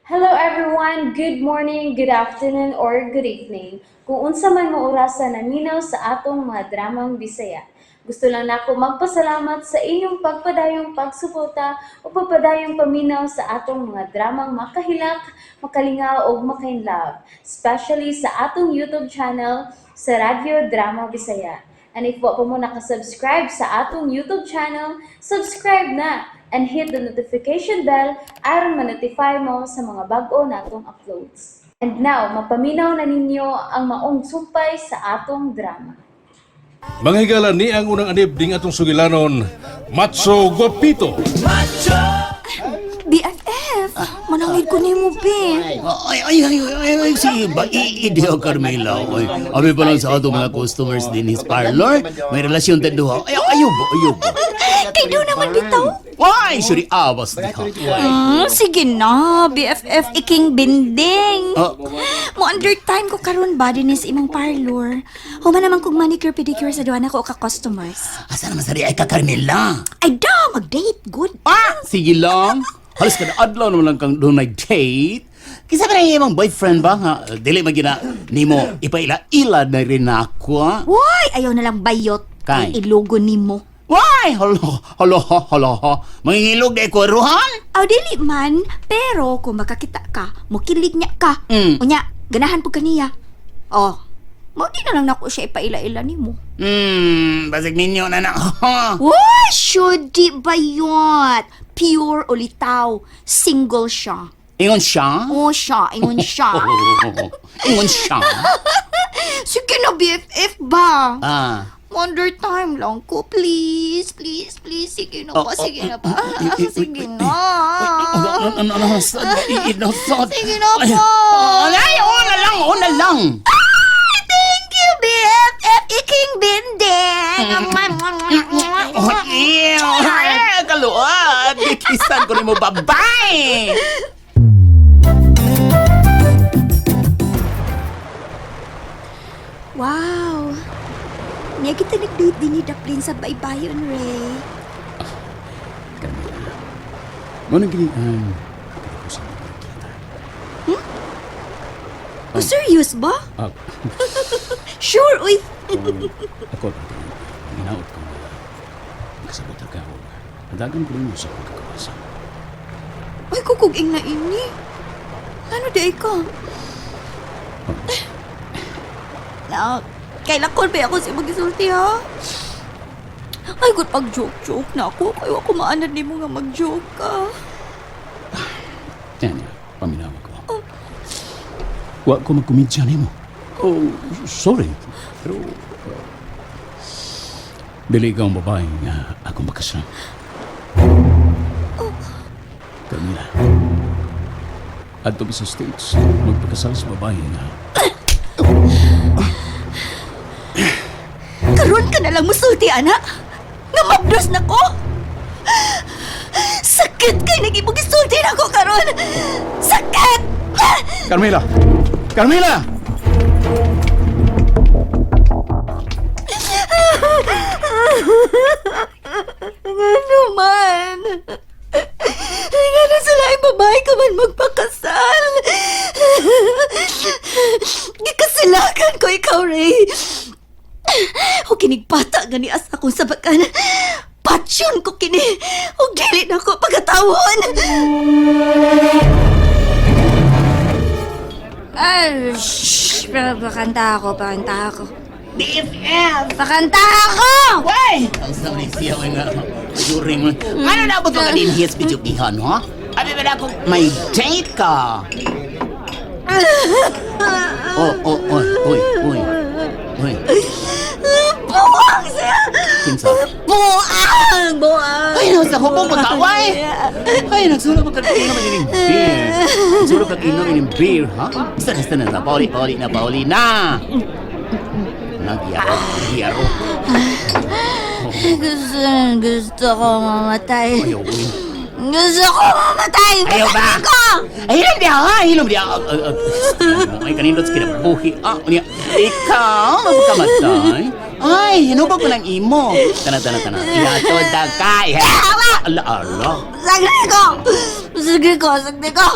Hello everyone, good morning, good afternoon, or good evening. Kung unsa man mo orasan naminaw sa atong mga dramang Bisaya. Gusto lang nako magpasalamat sa inyong pagpadayong pagsuporta o pagpadayong paminaw sa atong mga dramang makahilak, makalingaw o makainlove, especially sa atong YouTube channel sa Radio Drama Bisaya. And if wa pa mo nakasubscribe sa atong YouTube channel, subscribe na and hit the notification bell aron ma-notify mo sa mga bag-o natong uploads. And now, mapaminaw na ninyo ang maong sumpay sa atong drama. Mga higala ni ang unang anib ding atong sugilanon, Macho, Guapito. BFF, manangid ko ni mo, be. Ay, si Idio Carmela. Ay, abi pa lang sa ato mga customers din his parlor. May relasyon tayo ha. Ayaw ba? Kay daw naman bitaw. Ay, sorry, awas di ha. Sige na, BFF, iking binding. Mo under time ko karon ba din is imong parlor. Human naman kong manicure pedicure sa duwana ko ka customers. Asa naman sari ay ka Carmela? Ay da, mag-date good. Sige lang. Halos ka na adlaw naman lang kang doon nag-date. Kisa ba na yung boyfriend ba ha? Dili magina ni mo ipaila-ila na rin ako ha? Why, ayaw na lang bayot. Kay? Ang ilogo nimo. Why? Hala. Mangingilog na ikuruhan? Aw, dili man. Pero kung makakita ka, mukilig niya ka. Unya, ganahan po kaniya. Oh, mo di na lang nako siya ipaila-ila nimo. Basig ninyo na. Wow, should di bayot. Pure ulitaw. Single siya. Ingon siya? Oo siya, ingon siya. Ingon siya? Sige na, BFF ba? Wonder Wonder time lang ko, please. Sige na pa. Sige na. Sige na po. Ay, oo na lang. Thank you, BFF. Iking binding. Kaluan. Kikisan ko ni mo, babay. Wow. Niya kita nag-date din ni Daplin sa baybayon, Ray. Carmela, mo nang ginian. Oh, serious ba? Sure, uy. Ako, minaot ko na. Kasabot ka ako. Nadagan ko rin mo sa pagkakawasa. Ay, kukuging na ini. Ano day ka? Na, kailangan ba ako sa mag-isulti, ha? Ay, good pag-joke-joke na ako. Kayo ako maanad ni mo nga mag-joke ka. Yan, paminawa ko. Wa ko magkumidya ni mo. Oh, sorry. Pero, dili ka ang babae nga akong makasal. Camila, adto sa States, magpakasal sa babae nga. Karon ka na lang musulti, anak. Nga mabdos na ko. Sakit kay naging mag-isulti na ko karon. Sakit! Carmela! Ano man? Nga na sila ay babae ka man magpakasal. Gikasilakan ko ikaw, Ray. O kinigpata gani asa akong sabakan. Patsyon ko kini. O dili na ko pagkatawon. Ay, shh. Pakanta ako. BFF! Pakanta ako! Wey! Ang sabi siya nga. Juring mo. Ano na ba ito kanina hiyas pijukihan, ha? Abi ba na ako, may date ka? Oy. Buwang siya! Kinsa? Buwang! Ay, nasa ko pong pagkaway! Ay, nagsulog ka kag-inom ng beer. Nagsulog ka kag-inom ng beer, ha? Basta na. Pauli na! Nagyaro. Gusto ko mamatay. Ayaw, uy. Gusto ko mamatay! Ayaw ba? Hilom dia. Ay, kanindot sa kinabuhi. Ikaw, magpakamatay. Ay, hinubag ko ng imo. Tana. Ihatod na ka. Ala. Sagli ko.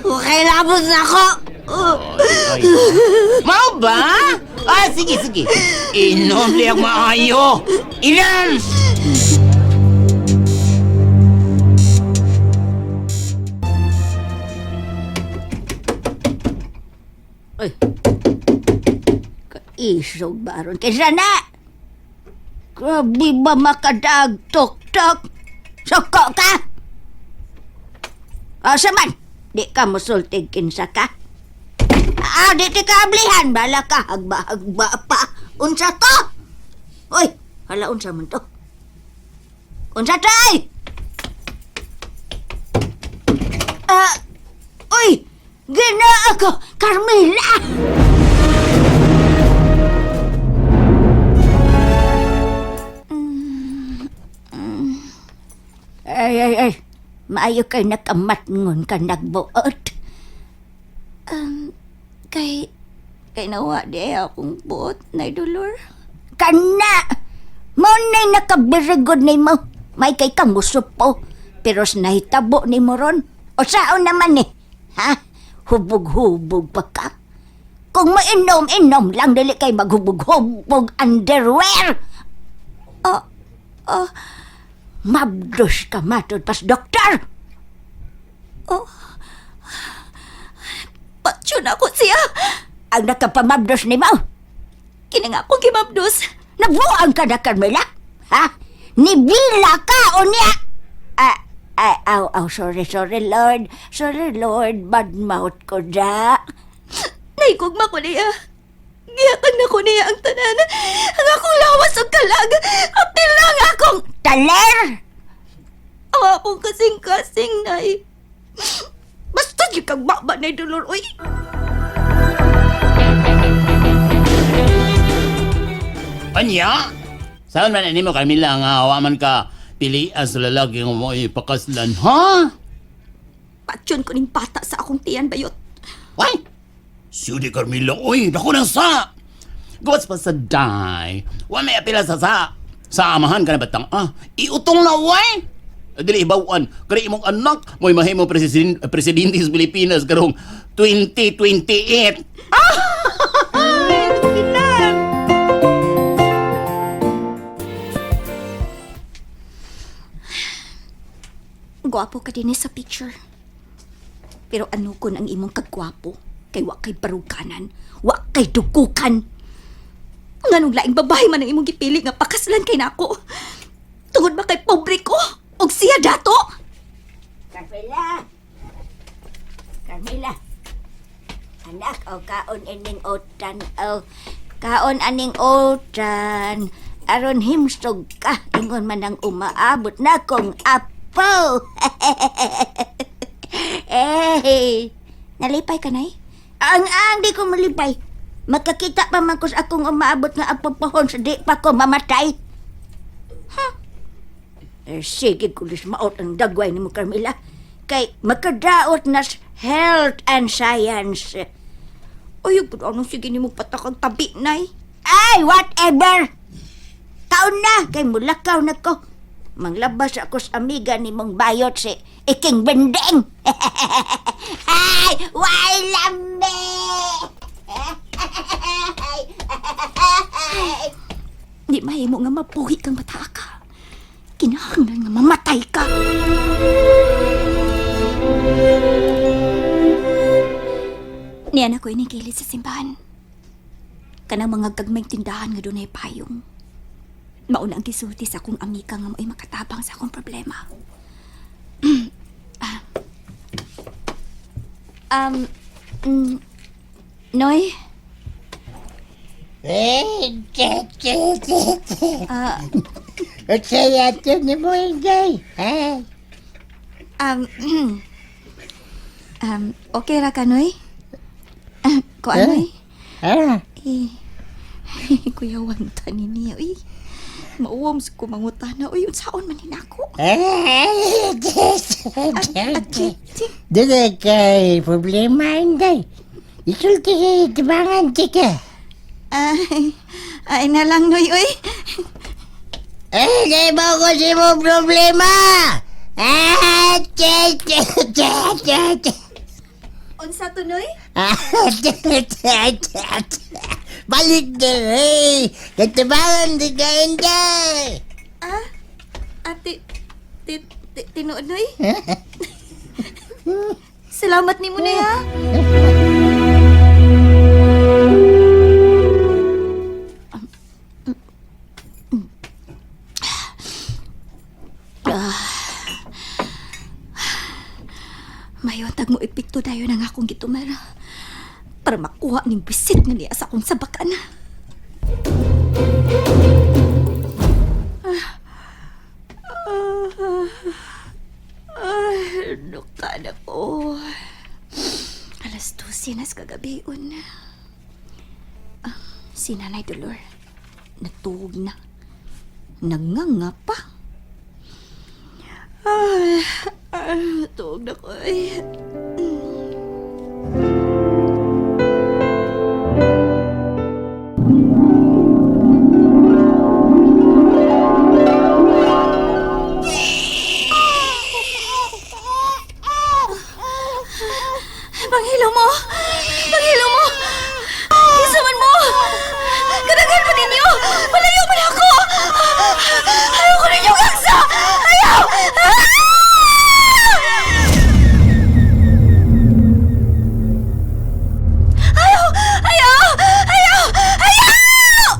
Okay, labos na ako. Ay. Mau ba? Sige. Inom liyang maayo. Ilan! Ay. Kaisog baron. Kaysa na! Grabe ba makadag tok-tok? Soko ka! Asa man? Di ka musultig kinsa ka? Di ti kaablihan. Bala ka. Hagba pa. Unsa to? Uy, hala unsa man to? Unsa to ay? Uy! Gina ako! Carmela! Ay. Maayo kay nakamatngon ka nagbuot. Kay nawa di akong buot na dolor. Kana! Mo na'y nakabirigod ni mo. May kay kang musupo. Pero nahitabo ni mo ron. O saan naman eh? Ha? Hubog-hubog pa ka? Kung mainom-inom lang, dali kay maghubog-hubog underwear. Mabdos ka matod pas doktor. Patyo na ako siya. Ang nakapamabdos ni mo. Kini nga akong kimabdos. Nabuang ka na, Carmela? Ha? Nibila ka o niya? Sorry, Lord. Sorry, Lord. Bad mouth ko da. Naikugma ko niya. Giyatan na ko niya ang tanan. Ang akong lawas o kalag. Apil lang akong taler. Ang akong kasing-kasing, nay. Basta di kang baba na dolor, uy. Anya? Saan man mo, Carmela, nga awaman ka pilian sa lalaki nga mo ipakaslan, ha? Patyon ko ning bata sa akong tiyan, bayot. Why? Sudi, Carmela, oy, naku nang sa! Gawas pa sa day. Wa may apila sa amahan ka na batang, iutong na, why? Dili ibawan, kaya imong anak, mo'y mahimo presidente sa Pilipinas karong 2028. Gwapo ka din sa picture. Pero ano kon ang imong kagwapo? Kay wa kay baruganan, wa kay dukukan. Nganong laing babae man ang imong gipili nga pakaslan kay nako. Tungod ba kay pobre ko? Og siya dato? Carmela! Anak, kaon ining otan. Kaon aning otan. Aron himsog ka. Ingon man ang umaabot na kong apo. Nalipay ka, nay? Ang di ko malipay. Makakita pa man ko sa akong umaabot nga apo pohon sa di pa ko mamatay. Sige, kulis maot ang dagway ni mo, Carmela. Kay makadaot na health and science. Ay, anong sige ni mo patakang tabi, nay? Ay, whatever! Taon na, kay mulakaw na ko. Manglabas ako sa amiga ni mong bayot si Iking Bendeng. Ay, why lambe! Di mahimo nga mapuhi kang bata ka. Kinahanglan nga mamatay ka. Niyan ako inigilit sa simbahan. Kanang mga gagmayng tindahan nga doon ay payong. Mauna ang gisulti sa akong amiga nga may makatabang sa akong problema. Noy? Saya tu ni mo enjoy. Okay ra ka, Noy? Ko anoy? Kuya wanta ni niya, uy. Mauwam sa kumangutana, uy, unsaon man din ako. Dada kay problema inday. Isulti kay tibangan tika. Ay na lang, Noy, oy. Di ba ko si mo problema? Che, che, che, che, che. Unsa to, Noy? Che, che, che. Balik diri. Katabangan di ka, Inday. Ate, tinuod, Noy? Salamat ni mo, Noy, ha? Mayotag mo ipikto dayo ng akong gitumara para makuha ning bisit nga niya sa akong sabakan. Nuka na ko. Alas 12 na sa kagabion. Si Nanay Dolor, natulog na. Nanganga pa. Tulog na ko eh. Panghilo mo! Panghilo mo! Isuman mo! Kadaghan mo ninyo! Malayo man ako! Ayaw ko ninyo gagsa! Ayaw! Ayaw! Ayaw! Ayaw! Ayaw!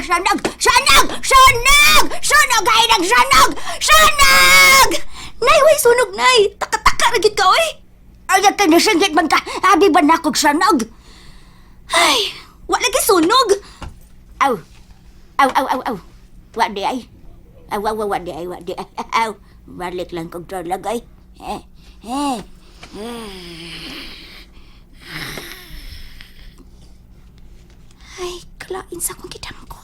Sanag! Sanag! Sanag! Sanag! Sanag! Sanag! Sanag! Nay, way sunog, nay! Taka-taka ragit ka, oy! Ay, at nasinggit man ka! Abi ba na akong sanag? Ay, wala lagi sunog! Aw! Aw, aw, aw, aw! Wadi ay! Aw, aw, aw, wadi ay, wadi ay! Aw! Balik lang kong talagay! Ay, kalain sa akong kidam ko.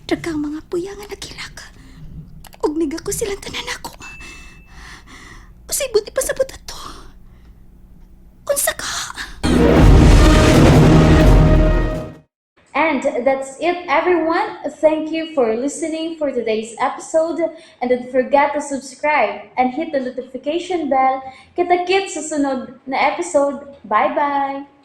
Dagang mga puya nga nagilak. Ug niga ko silang tanan ako. Usay buti pa sa buta to. Unsa ka? And that's it, everyone. Thank you for listening for today's episode. And don't forget to subscribe and hit the notification bell. Kita-kits sa sunod na episode. Bye-bye!